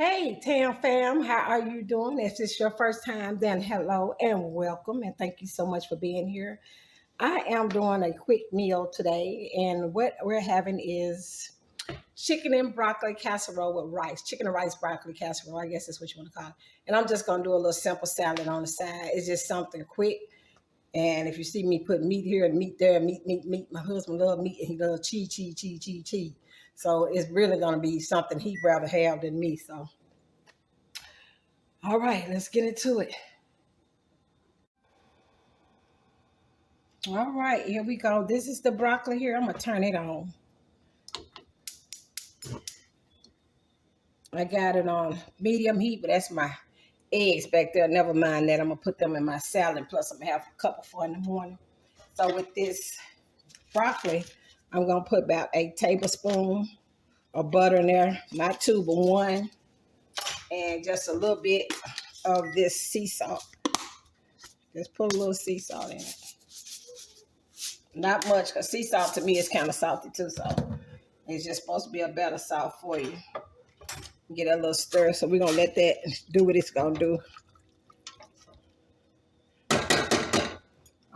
Hey, Tam fam, how are you doing? If this is your first time, then hello and welcome, and thank you so much for being here. I am doing a quick meal today, and what we're having is chicken and broccoli casserole with rice. Chicken and rice broccoli casserole, I guess is what you want to call it. And I'm just going to do a little simple salad on the side. It's just something quick. And if you see me put meat here and meat there, meat, my husband loves meat and he loves cheese. So it's really going to be something he'd rather have than me. So all right, let's get into it. All right, here we go. This is the broccoli here. I'm gonna turn it on. I got it on medium heat, but that's my eggs back there. Never mind that. I'm gonna put them in my salad. Plus, I'm gonna have a couple for in the morning. So with this broccoli, I'm gonna put about a tablespoon of butter in there, not two, but one, and just a little bit of this sea salt. Just put a little sea salt in it. Not much, because sea salt to me is kind of salty too, so it's just supposed to be a better salt for you. Get a little stir, so we're going to let that do what it's going to do.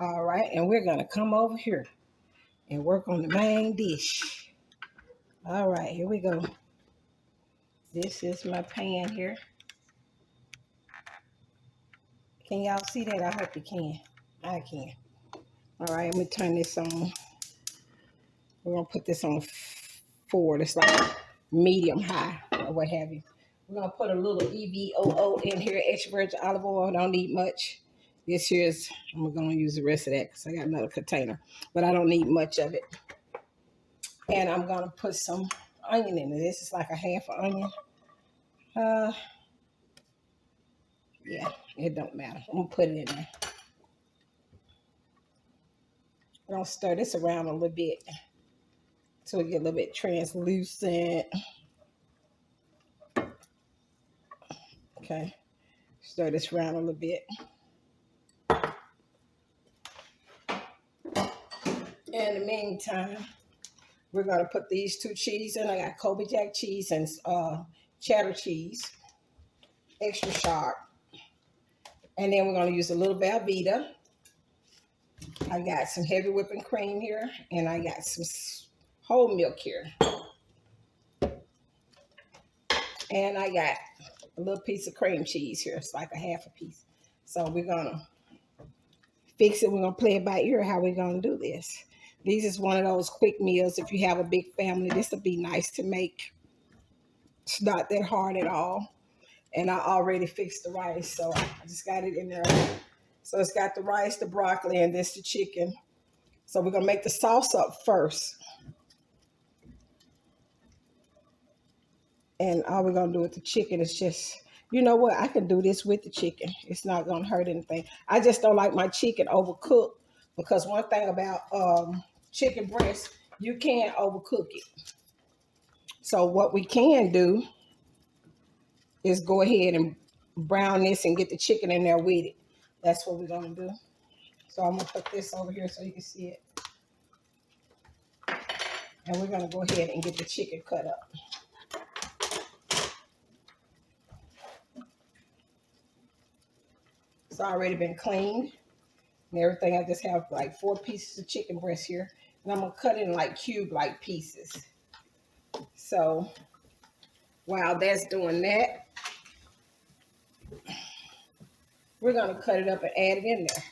All right, and we're going to come over here and work on the main dish. All right, here we go. This is my pan here. Can y'all see that? I hope you can. I can. All right, let me turn this on. We're going to put this on 4. It's like medium high or what have you. We're going to put a little EVOO in here, extra virgin olive oil. Don't need much. This here is, I'm going to use the rest of that because I got another container. But I don't need much of it. And I'm going to put some onion in it. This is like a half an onion. Yeah, it don't matter. I'm going to put it in there. I'm going to stir this around a little bit so it get a little bit translucent. Okay. Stir this around a little bit. In the meantime, we're going to put these 2 cheese in. I got Kobe Jack cheese and cheddar cheese, extra sharp. And then we're going to use a little Velveeta. I got some heavy whipping cream here, and I got some whole milk here. And I got a little piece of cream cheese here. It's like a half a piece. So we're going to fix it. We're going to play it by ear how we're going to do this. This is one of those quick meals. If you have a big family, this would be nice to make. It's not that hard at all. And I already fixed the rice, so I just got it in there. So it's got the rice, the broccoli, and this the chicken. So we're gonna make the sauce up first. And all we're gonna do with the chicken is just, you know what, I can do this with the chicken. It's not gonna hurt anything. I just don't like my chicken overcooked, because one thing about chicken breast, you can't overcook it. So what we can do is go ahead and brown this and get the chicken in there with it. That's what we're gonna do. So I'm gonna put this over here so you can see it. And we're gonna go ahead and get the chicken cut up. It's already been cleaned and everything. I just have like 4 pieces of chicken breast here. And I'm gonna cut it in like cube-like pieces. So while that's doing that, we're gonna cut it up and add it in there.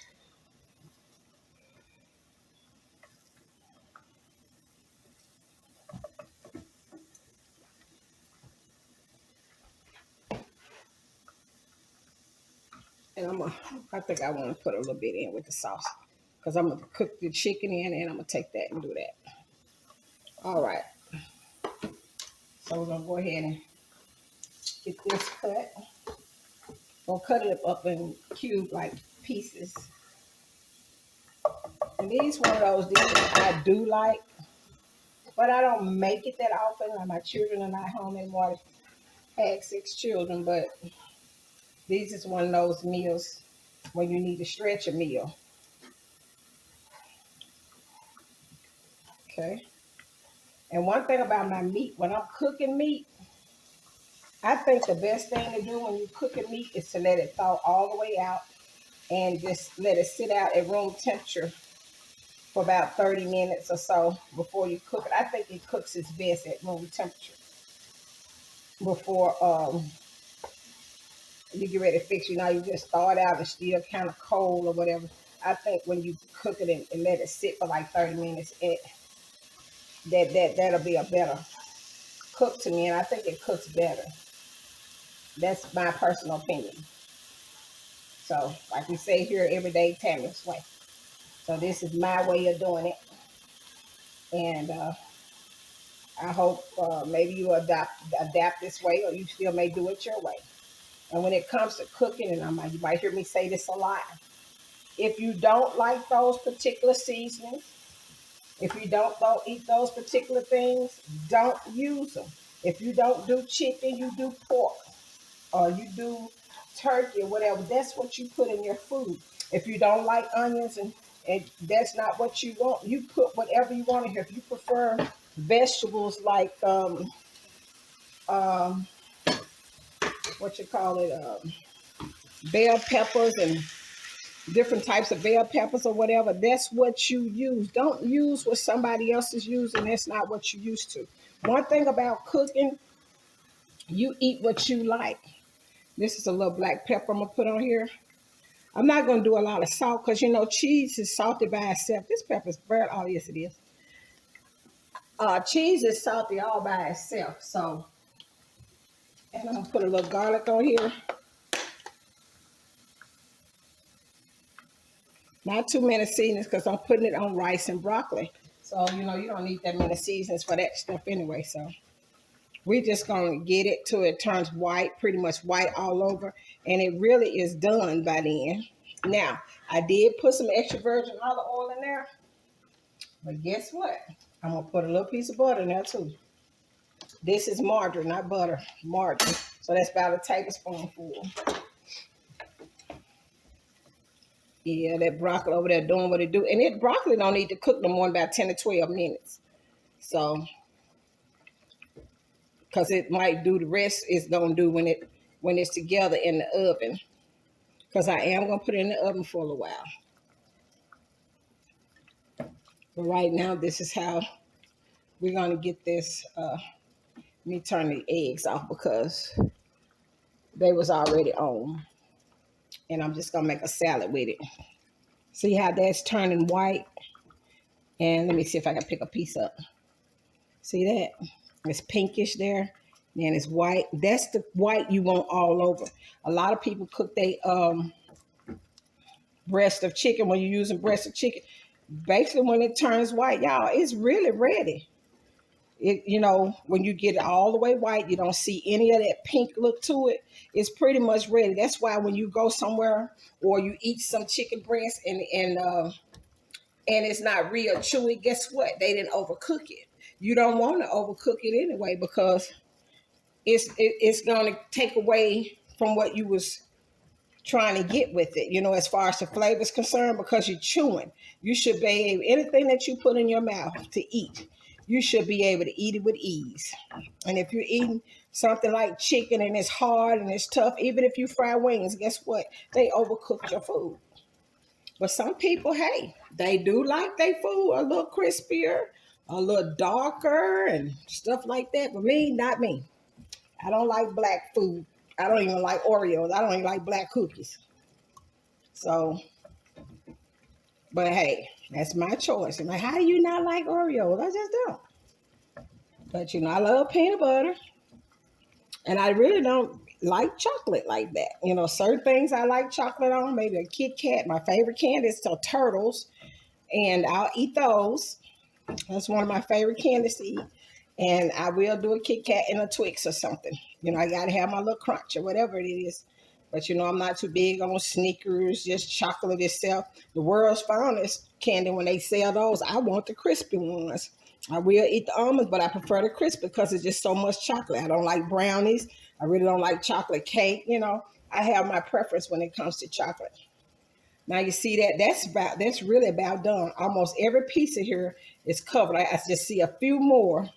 And I think I want to put a little bit in with the sauce, because I'm gonna cook the chicken in and I'm gonna take that and do that. All right. So we're gonna go ahead and get this cut. We'll cut it up in cube-like pieces. And these one of those dishes I do like, but I don't make it that often. Like, my children are not home anymore. I had 6 children, but these is one of those meals when you need to stretch a meal. Okay. And one thing about my meat, when I'm cooking meat, I think the best thing to do when you cook a meat is to let it thaw all the way out and just let it sit out at room temperature for about 30 minutes or so before you cook it. I think it cooks its best at room temperature before you get ready to fix it. You know, you just thaw it out and still kind of cold or whatever. I think when you cook it and let it sit for like 30 minutes, that'll be a better cook to me, and I think it cooks better. That's my personal opinion. So, like we say here, every day Tammy's way. So this is my way of doing it, and I hope maybe you adapt this way, or you still may do it your way. And when it comes to cooking, and you might hear me say this a lot, if you don't like those particular seasonings, if you don't eat those particular things, don't use them. If you don't do chicken, you do pork, or you do turkey or whatever. That's what you put in your food. If you don't like onions and that's not what you want, you put whatever you want in here. If you prefer vegetables like um, what you call it, bell peppers and different types of bell peppers or whatever, that's what you use. Don't use what somebody else is using. That's not what you used to. One thing about cooking, you eat what you like. This is a little black pepper I'm gonna put on here. I'm not gonna do a lot of salt because you know cheese is salty by itself. This pepper's burnt. Oh yes, it is. Cheese is salty all by itself. So, and I'm gonna put a little garlic on here. Not too many seasonings because I'm putting it on rice and broccoli. So you know you don't need that many seasonings for that stuff anyway. So we're just gonna get it till it turns white, pretty much white all over, and it really is done by then. Now I did put some extra virgin olive oil in there, but guess what? I'm gonna put a little piece of butter in there too. This is margarine, not butter, margarine. So that's about a tablespoonful. Yeah, that broccoli over there doing what it do. And it broccoli don't need to cook no more than about 10 to 12 minutes. So, because it might do the rest it's gonna do when it's together in the oven. Because I am gonna put it in the oven for a little while. But right now, this is how we're gonna get this. Let me turn the eggs off because they was already on. And I'm just gonna make a salad with it. See how that's turning white? And let me see if I can pick a piece up. See that? It's pinkish there. Then it's white. That's the white you want all over. A lot of people cook they breast of chicken when you're using breast of chicken. Basically, when it turns white, y'all, it's really ready. It, you know, when you get it all the way white, you don't see any of that pink look to it. It's pretty much ready. That's why when you go somewhere or you eat some chicken breast and it's not real chewy, guess what? They didn't overcook it. You don't want to overcook it anyway because it's going to take away from what you was trying to get with it, you know, as far as the flavor is concerned, because you're chewing. You should be able, anything that you put in your mouth to eat, you should be able to eat it with ease. And if you're eating something like chicken and it's hard and it's tough, even if you fry wings, guess what? They overcooked your food. But some people, hey, they do like their food a little crispier, a little darker, and stuff like that. But me, not me. I don't like black food. I don't even like Oreos. I don't even like black cookies. So, but hey, that's my choice. I'm like, how do you not like Oreos? I just don't. But you know, I love peanut butter, and I really don't like chocolate like that. You know, certain things I like chocolate on. Maybe a Kit Kat. My favorite candy is the turtles, and I'll eat those. That's one of my favorite candies to eat. And I will do a Kit Kat and a Twix or something. You know, I got to have my little crunch or whatever it is. But, you know, I'm not too big on Snickers, just chocolate itself. The world's finest candy, when they sell those, I want the crispy ones. I will eat the almonds, but I prefer the crispy because it's just so much chocolate. I don't like brownies. I really don't like chocolate cake. You know, I have my preference when it comes to chocolate. Now you see that that's really about done. Almost every piece of here is covered. I just see a few more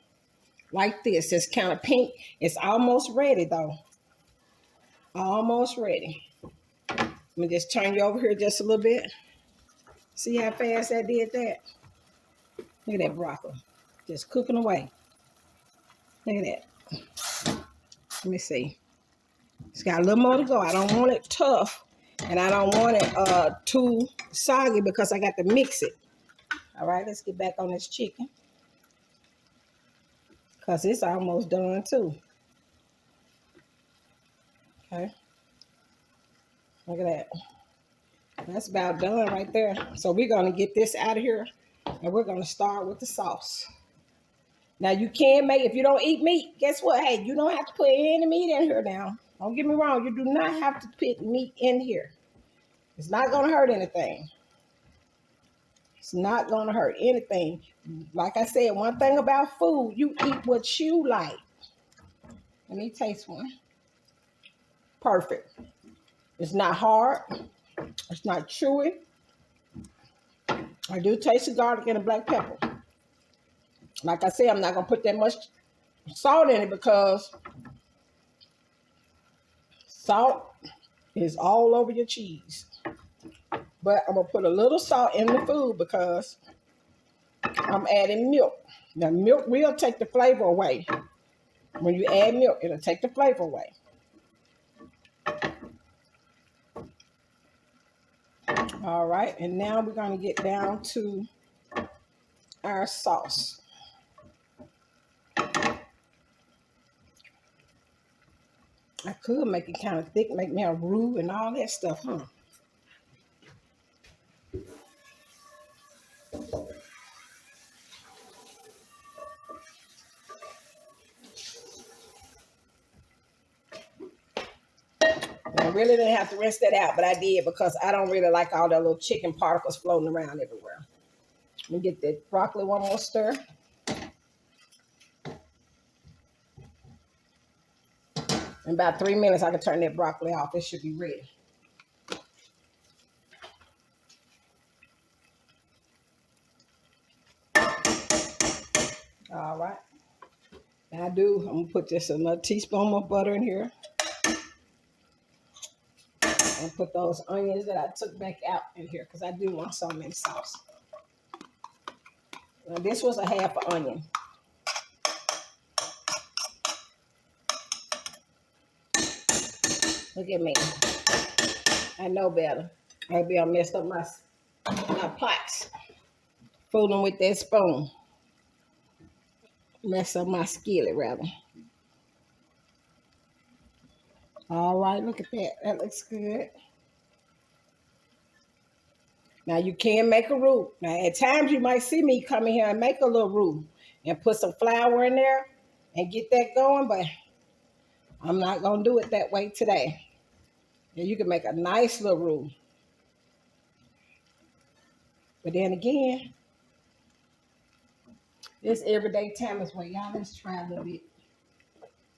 like this. It's kind of pink. It's almost ready though. Almost ready. Let me just turn you over here just a little bit. See how fast I did that? Look at that broccoli. Just cooking away. Look at that. Let me see. It's got a little more to go. I don't want it tough. And I don't want it too soggy because I got to mix it. All right, let's get back on this chicken. Because it's almost done too. Okay. Look at that. That's about done right there. So we're going to get this out of here. And we're going to start with the sauce. Now you can make, if you don't eat meat, guess what? Hey, you don't have to put any meat in here now. Don't get me wrong. You do not have to put meat in here. It's not going to hurt anything. It's not going to hurt anything. Like I said, one thing about food, you eat what you like. Let me taste one. Perfect. It's not hard. It's not chewy. I do taste the garlic and the black pepper. Like I said, I'm not going to put that much salt in it because salt is all over your cheese. But I'm going to put a little salt in the food because I'm adding milk. Now, milk will take the flavor away. When you add milk, it'll take the flavor away. All right, and now we're going to get down to our sauce. I could make it kind of thick, make me a roux and all that stuff, huh? I really didn't have to rinse that out, but I did because I don't really like all that little chicken particles floating around everywhere. Let me get the broccoli one more stir. In about 3 minutes, I can turn that broccoli off. It should be ready. All right. Now I'm going to put just another teaspoon of butter in here. And put those onions that I took back out in here because I do want some in sauce. Now this was a half an onion. Look at me. I know better. Maybe I messed up my pots. Fooling with that spoon. Mess up my skillet, rather. All right, look at that. That looks good. Now, you can make a roux. Now, at times, you might see me come in here and make a little roux and put some flour in there and get that going, but I'm not going to do it that way today. And you can make a nice little roux. But then again, this everyday Tammy's way. Y'all, let's try a little bit.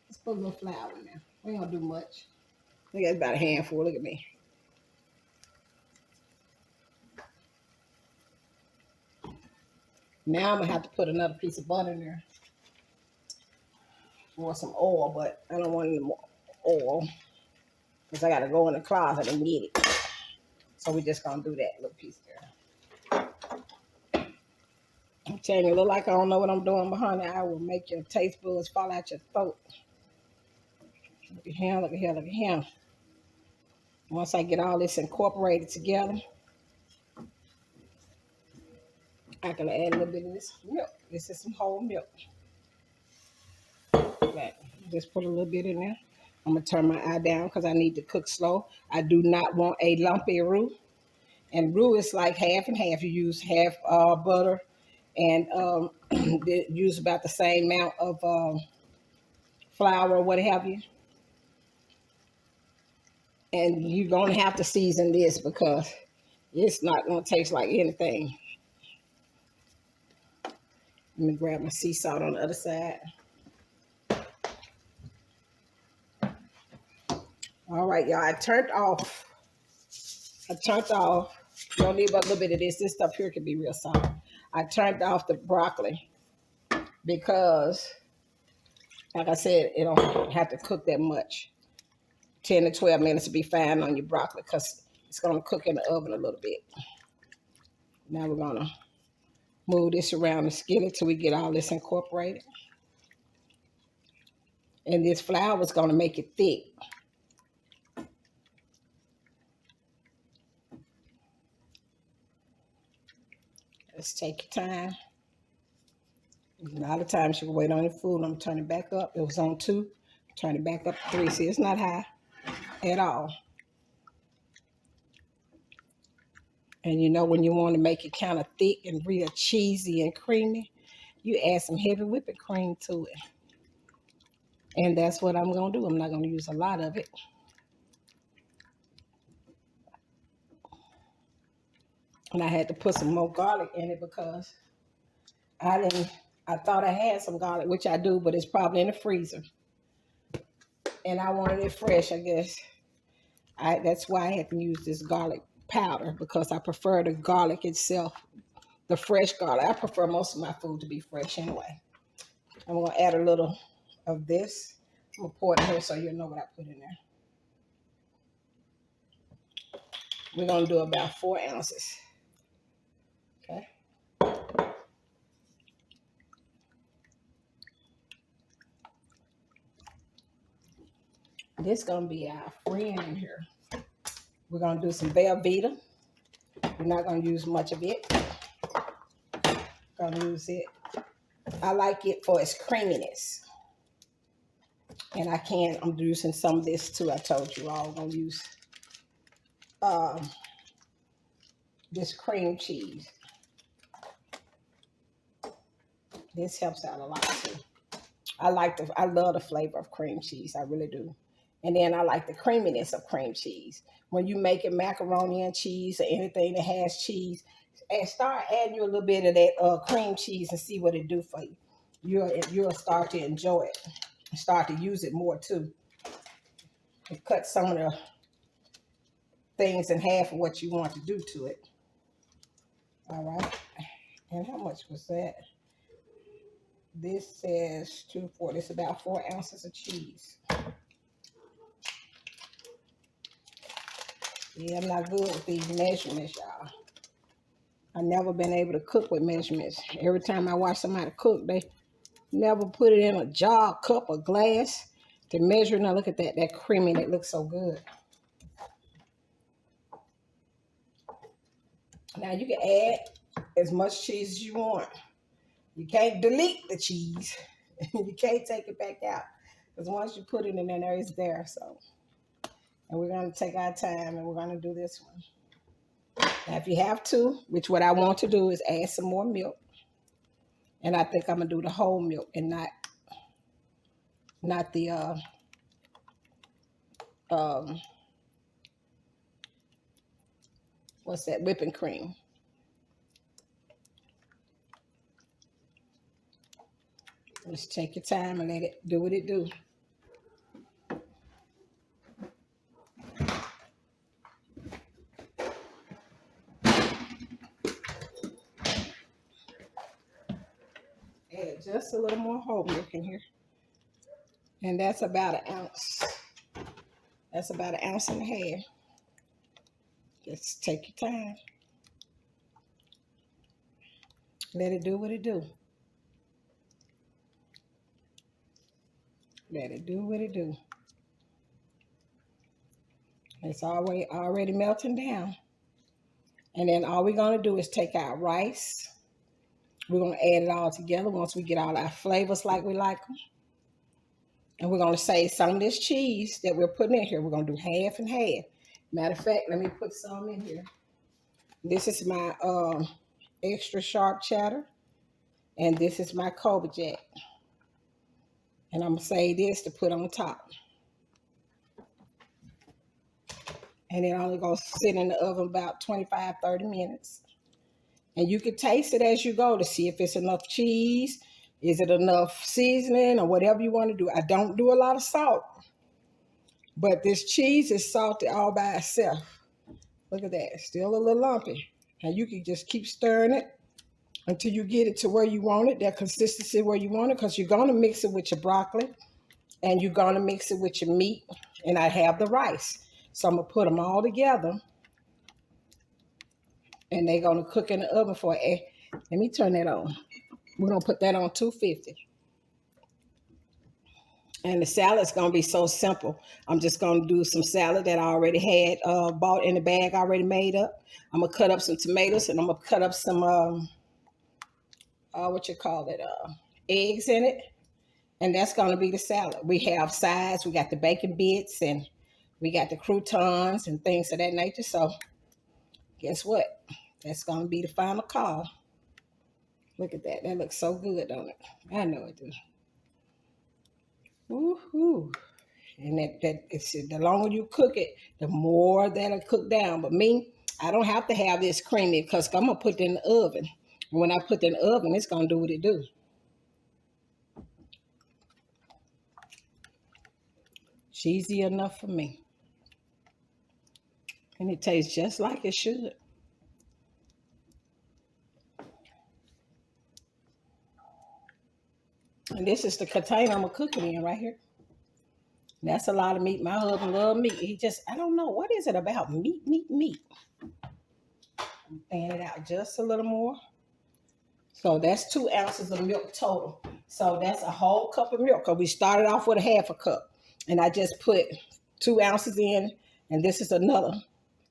Let's put a little flour in there. We ain't going to do much. I think that's about a handful. Look at me. Now I'm going to have to put another piece of butter in there. Or some oil, but I don't want any more oil because I got to go in the closet and get it. So we're just going to do that little piece there. I'm telling you, look like I don't know what I'm doing, but honey, I will make your taste buds fall out your throat. Look at him, look at him, look at him. Once I get all this incorporated together, I can add a little bit of this milk. This is some whole milk. Just put a little bit in there. I'm going to turn my eye down because I need to cook slow. I do not want a lumpy roux. And roux is like half and half. You use half butter and use about the same amount of flour or what have you. And you're going to have to season this because it's not going to taste like anything. Let me grab my sea salt on the other side. All right, y'all, I turned off. You don't need but a little bit of this. This stuff here can be real soft. I turned off the broccoli because Like I said, it don't have to cook that much. 10 to 12 minutes to be fine on your broccoli because it's going to cook in the oven a little bit. Now we're going to move this around the skillet till we get all this incorporated. And this flour is going to make it thick. Let's take your time. A lot of times you can wait on your food. I'm turning it back up. It was on 2. Turn it back up to 3. See, it's not high at all. And you know when you want to make it kind of thick and real cheesy and creamy, you add some heavy whipping cream to it. And that's what I'm going to do. I'm not going to use a lot of it. And I had to put some more garlic in it because I thought I had some garlic, which I do, but it's probably in the freezer. And I wanted it fresh, I guess. That's why I had to use this garlic powder, because I prefer the garlic itself, the fresh garlic. I prefer most of my food to be fresh anyway. I'm going to add a little of this. I'm going to pour it in here so you'll know what I put in there. We're going to do about 4 ounces. Okay. This is going to be our friend in here. We're going to do some Velveeta. We're not going to use much of it. Going to use it. I like it for its creaminess. And I'm using some of this too. I told you all I'm going to use this cream cheese. This helps out a lot too. I love the flavor of cream cheese. I really do. And then I like the creaminess of cream cheese. When you make it macaroni and cheese or anything that has cheese, and start adding you a little bit of that cream cheese and see what it do for you. You'll start to enjoy it and start to use it more too. And cut some of the things in half of what you want to do to it. All right. And how much was that? This says 240. It's about 4 ounces of cheese. Yeah, I'm not good with these measurements, y'all. I've never been able to cook with measurements. Every time I watch somebody cook, they never put it in a jar, cup, or glass to measure. Now look at that creamy, that looks so good. Now you can add as much cheese as you want. You can't delete the cheese. You can't take it back out. Because once you put it in there, it's there. So, and we're going to take our time and we're going to do this one. Now, if you have to, which what I want to do is add some more milk. And I think I'm going to do the whole milk and not the, what's that, whipping cream. Just take your time and let it do what it do. Add just a little more whole milk in here. And that's about an ounce. That's about an ounce and a half. Just take your time. Let it do what it do. Let it do what it do. It's already melting down. And then all we're going to do is take our rice. We're going to add it all together once we get all our flavors like we like them. And we're going to save some of this cheese that we're putting in here. We're going to do half and half. Matter of fact, let me put some in here. This is my extra sharp cheddar. And this is my Cobra Jack. And I'm going to save this to put on top. And it only going to sit in the oven about 25, 30 minutes. And you can taste it as you go to see if it's enough cheese. Is it enough seasoning or whatever you want to do? I don't do a lot of salt. But this cheese is salty all by itself. Look at that. It's still a little lumpy. And you can just keep stirring it until you get it to where you want it, that consistency where you want it, because you're going to mix it with your broccoli and you're going to mix it with your meat. And I have the rice. So I'm going to put them all together and they're going to cook in the oven for let me turn that on. We're going to put that on 250. And the salad's going to be so simple. I'm just going to do some salad that I already had bought in the bag, already made up. I'm going to cut up some tomatoes and I'm going to cut up some, eggs in it. And that's going to be the salad. We have sides. We got the bacon bits and we got the croutons and things of that nature. So guess what? That's going to be the final call. Look at that. That looks so good, don't it? I know it does. Woohoo. And the longer you cook it, the more that'll cook down. But me, I don't have to have this creamy because I'm going to put it in the oven. And when I put it in the oven, it's going to do what it do. Cheesy enough for me. And it tastes just like it should. And this is the container I'm going to cook it in right here. And that's a lot of meat. My husband loves meat. He just, I don't know. What is it about meat? I'm thinning it out just a little more. So that's 2 ounces of milk total. So that's a whole cup of milk. Because we started off with a half a cup. And I just put 2 ounces in. And this is another.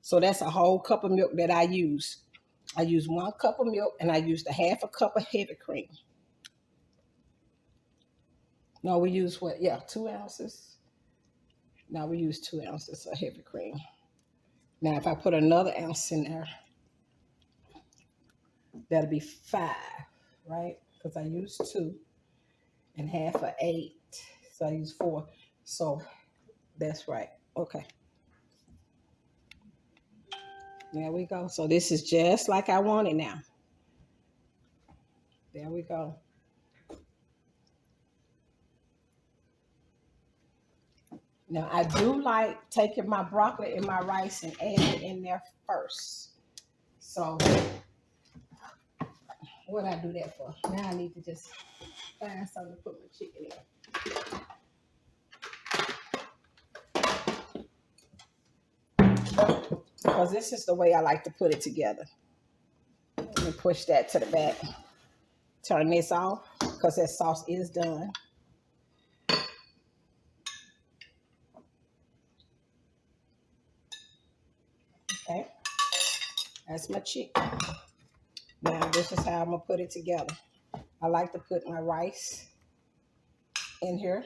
So that's a whole cup of milk that I use. I use 1 cup of milk. And I used a half a cup of heavy cream. No, we use what? Yeah, 2 ounces. Now we use 2 ounces of heavy cream. Now if I put another ounce in there, that'll be 5, right? Because I used 2 and half of 8. So I use 4. So that's right. Okay. There we go. So this is just like I want it now. There we go. Now, I do like taking my broccoli and my rice and adding it in there first. So, what I do that for? Now I need to just find something to put my chicken in. Because this is the way I like to put it together. Let me push that to the back. Turn this off because that sauce is done. Okay, that's my chicken. Now this is how I'm gonna put it together. I like to put my rice in here.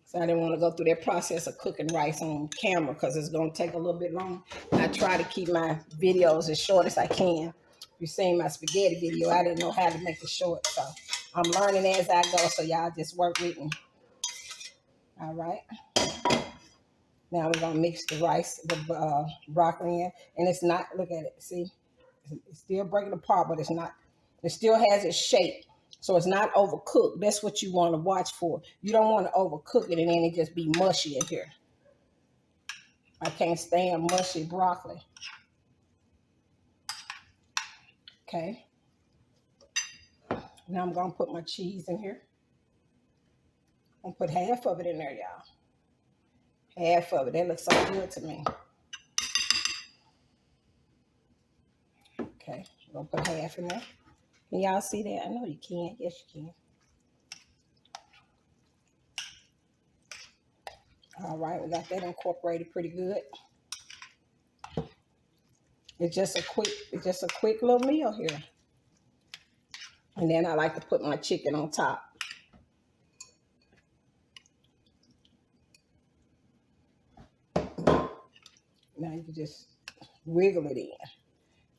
So I didn't want to go through that process of cooking rice on camera because it's gonna take a little bit long. I try to keep my videos as short as I can. You've seen my spaghetti video. I didn't know how to make it short, so I'm learning as I go. So y'all just work with me. All right. Now we're gonna mix the rice, the broccoli in, and it's not. Look at it. See, it's still breaking apart, but it's not. It still has its shape, so it's not overcooked. That's what you want to watch for. You don't want to overcook it and then it just be mushy in here. I can't stand mushy broccoli. Okay. Now I'm gonna put my cheese in here. I'm gonna put half of it in there, y'all. Half of it. That looks so good to me. Okay, I'm gonna put half in there. Can y'all see that? I know you can. Yes, you can. All right, we got that incorporated pretty good. It's just a quick little meal here. And then I like to put my chicken on top. Now you can just wiggle it in.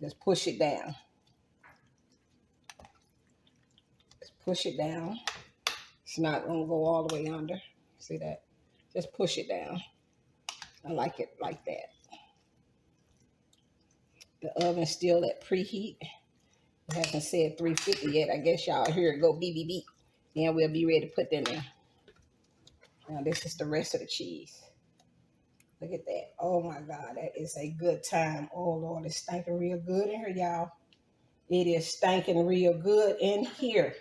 Just push it down. Just push it down. It's not gonna go all the way under. See that? Just push it down. I like it like that. The oven's still at preheat. It hasn't said 350 yet. I guess y'all hear it go beep, beep, beep. Then we'll be ready to put that in. Now this is the rest of the cheese. Look at that. Oh my God, that is a good time. Oh Lord, it's stinking real good in here, y'all. It is stinking real good in here.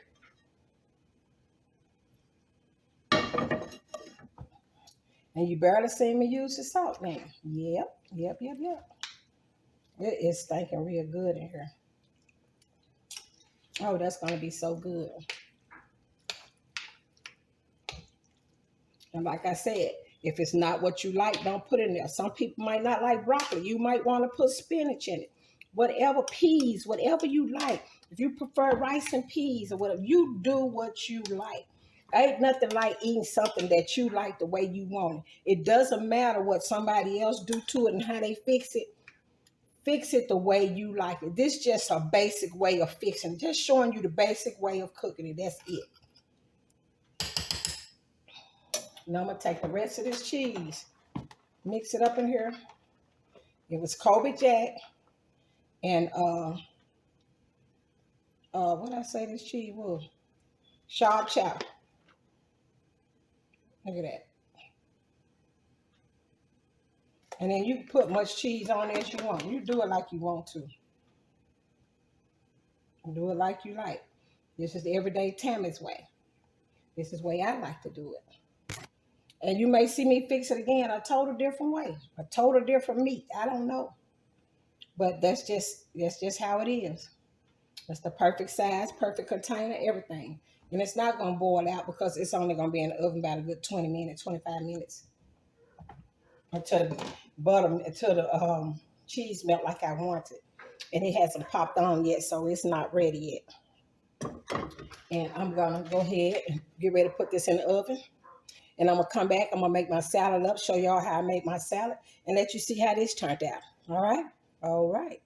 And you barely see me use the salt now. Yep, yep, yep, yep. It is stinking real good in here. Oh, that's gonna be so good. And like I said, if it's not what you like, don't put it in there. Some people might not like broccoli. You might want to put spinach in it. Whatever, peas, whatever you like. If you prefer rice and peas or whatever, you do what you like. Ain't nothing like eating something that you like the way you want it. It doesn't matter what somebody else do to it and how they fix it. Fix it the way you like it. This is just a basic way of fixing it. Just showing you the basic way of cooking it. That's it. Now I'm going to take the rest of this cheese, mix it up in here. It was Kobe Jack and what did I say this cheese was? Sharp chow. Look at that. And then you can put much cheese on as you want. You do it like you want to. Do it like you like. This is the everyday Tammy's way. This is the way I like to do it. And you may see me fix it again a total different way, a total different meat. I don't know. But that's just how it is. That's the perfect size, perfect container, everything. And it's not going to boil out because it's only going to be in the oven about a good 20 minutes, 25 minutes until the butter, until the cheese melt like I want it. And it hasn't popped on yet, so it's not ready yet. And I'm going to go ahead and get ready to put this in the oven. And I'm going to come back. I'm going to make my salad up, show y'all how I make my salad, and let you see how this turned out. All right? All right.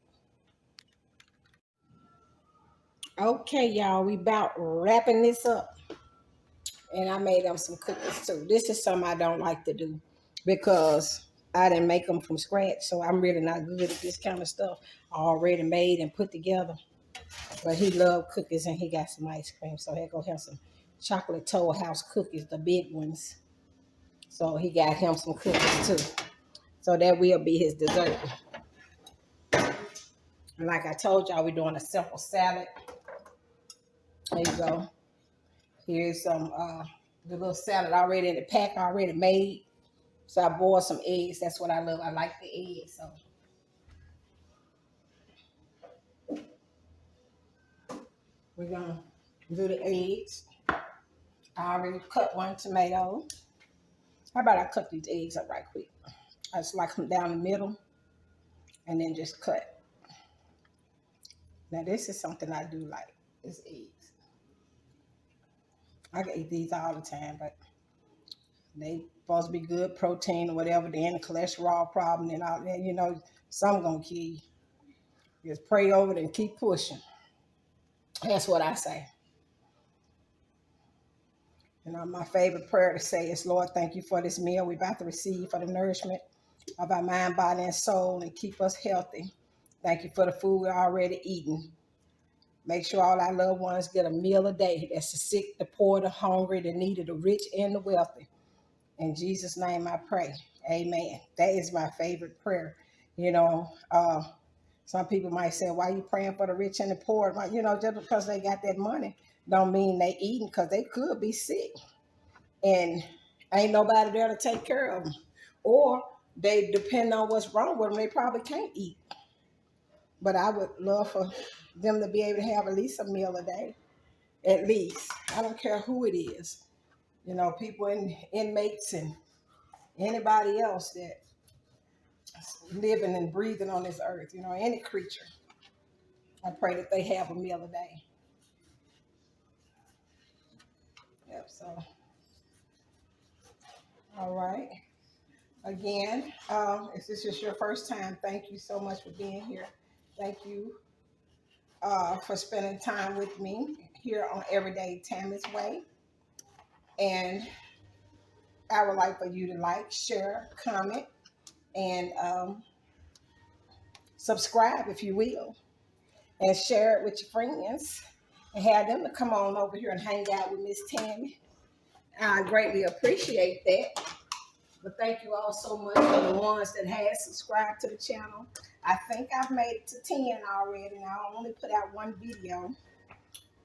Okay, y'all, we about wrapping this up. And I made them some cookies too. This is something I don't like to do because I didn't make them from scratch. So I'm really not good at this kind of stuff already made and put together. But he loved cookies and he got some ice cream. So he'll go have some chocolate Toll House cookies, the big ones. So he got him some cookies too. So that will be his dessert. And like I told y'all, we're doing a simple salad. There you go. Here's some the little salad already in the pack, already made. So I boiled some eggs. That's what I love. I like the eggs. So we're gonna do the eggs. I already cut one tomato. How about I cut these eggs up right quick? I just like them down the middle and then just cut. Now this is something I do like, is eggs. I can eat these all the time, but they supposed to be good protein or whatever. Then the cholesterol problem and all that, you know, some gonna kill you. Just pray over it and keep pushing. That's what I say. You know, my favorite prayer to say is, Lord, thank you for this meal we're about to receive, for the nourishment of our mind, body, and soul, and keep us healthy. Thank you for the food we're already eating. Make sure all our loved ones get a meal a day. That's the sick, the poor, the hungry, the needy, the rich, and the wealthy. In Jesus' name I pray. Amen. That is my favorite prayer. You know, some people might say, why are you praying for the rich and the poor? You know, just because they got that money don't mean they eating, because they could be sick. And ain't nobody there to take care of them. Or they depend on what's wrong with them. They probably can't eat. But I would love for them to be able to have at least a meal a day. At least. I don't care who it is. You know, people in inmates and anybody else that living and breathing on this earth, you know, any creature. I pray that they have a meal a day. Yep, so all right. Again, if this is your first time, thank you so much for being here. Thank you for spending time with me here on Everyday Tammy's Way. And I would like for you to like, share, comment, and subscribe if you will. And share it with your friends and have them to come on over here and hang out with Miss Tammy. I greatly appreciate that. But thank you all so much for the ones that have subscribed to the channel. I think I've made it to 10 already. And I only put out one video.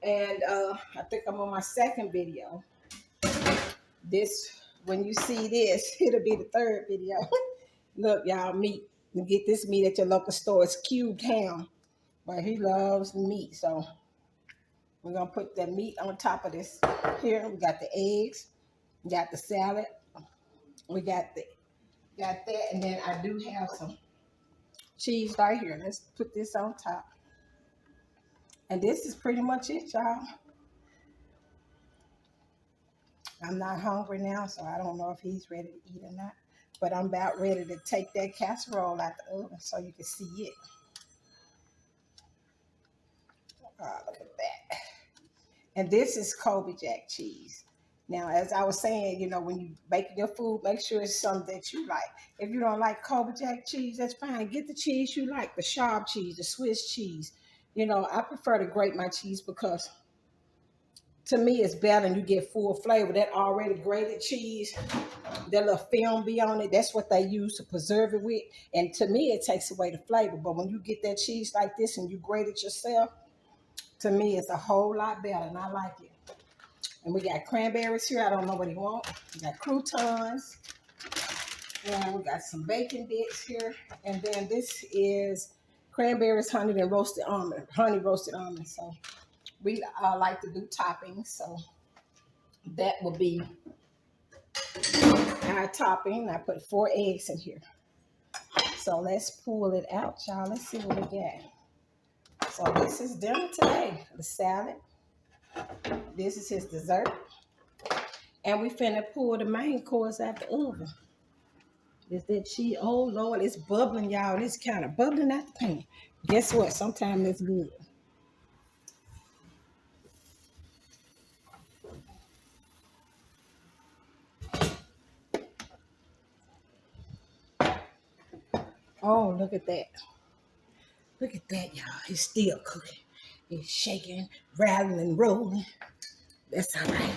And I think I'm on my second video. This, when you see this, it'll be the third video. Look, y'all, meat. You get this meat at your local store. It's cubed ham. But he loves meat. So we're going to put the meat on top of this here. We got the eggs. We got the salad. We got that, and then I do have some cheese right here. Let's put this on top. And this is pretty much it, y'all. I'm not hungry now, so I don't know if he's ready to eat or not. But I'm about ready to take that casserole out the oven so you can see it. Oh, look at that. And this is Colby Jack cheese. Now, as I was saying, you know, when you bake your food, make sure it's something that you like. If you don't like Colby Jack cheese, that's fine. Get the cheese you like, the sharp cheese, the Swiss cheese. You know, I prefer to grate my cheese because to me it's better and you get full flavor. That already grated cheese, that little film be on it, that's what they use to preserve it with. And to me, it takes away the flavor. But when you get that cheese like this and you grate it yourself, to me, it's a whole lot better, and I like it. And we got cranberries here. I don't know what he wants. We got croutons. And we got some bacon bits here. And then this is cranberries, honey, and roasted almond. Honey roasted almonds. So we like to do toppings. So that will be our topping. I put 4 eggs in here. So let's pull it out, y'all. Let's see what we got. So this is dinner today. The salad. This is his dessert. And we finna pull the main course out the oven. Is that cheese? Oh Lord, it's bubbling, y'all. It's kind of bubbling out the pan. Guess what? Sometimes it's good. Oh, look at that. Look at that, y'all. It's still cooking. It's shaking, rattling, and rolling. That's all right.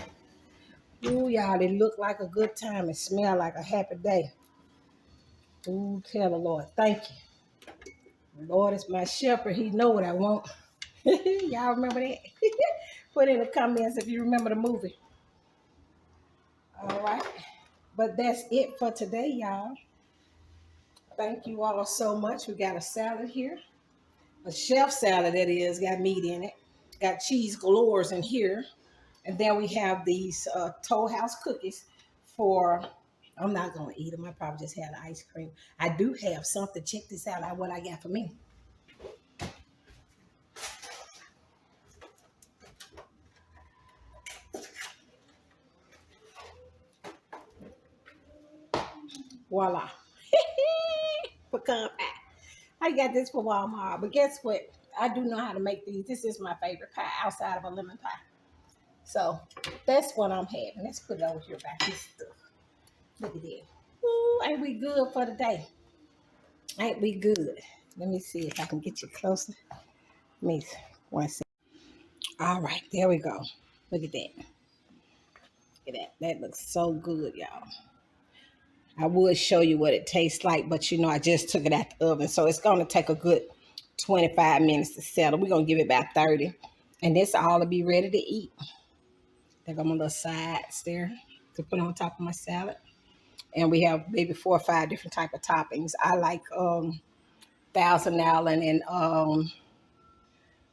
Ooh, y'all, it look like a good time. It smell like a happy day. Ooh, tell the Lord, thank you. The Lord is my shepherd. He know what I want. Y'all remember that? Put in the comments if you remember the movie. All right. But that's it for today, y'all. Thank you all so much. We got a salad here. A chef salad, that is. Got meat in it. Got cheese galores in here. And then we have these Toll House cookies for, I'm not going to eat them. I probably just had ice cream. I do have something. Check this out, what I got for me. Voila. Pecan pie. I got this for Walmart. But guess what? I do know how to make these. This is my favorite pie outside of a lemon pie. So that's what I'm having. Let's put it over here back this stuff. Look at that. Ooh, ain't we good for the day? Ain't we good? Let me see if I can get you closer. Let me one second. All right, there we go. Look at that. Look at that. That looks so good, y'all. I would show you what it tastes like, but you know, I just took it out the oven. So it's going to take a good 25 minutes to settle. We're going to give it about 30. And this all to be ready to eat. There go my little sides there to put on top of my salad. And we have maybe 4 or 5 different type of toppings. I like Thousand Island and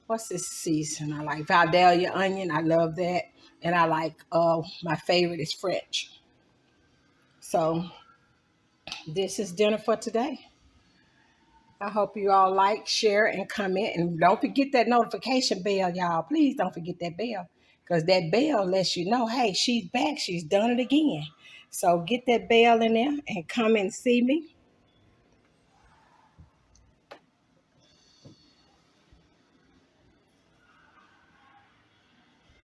what's this season? I like Vidalia onion. I love that. And I like my favorite is French. So this is dinner for today. I hope you all like, share, and comment. And don't forget that notification bell, y'all. Please don't forget that bell. Because that bell lets you know, hey, she's back. She's done it again. So get that bell in there and come and see me.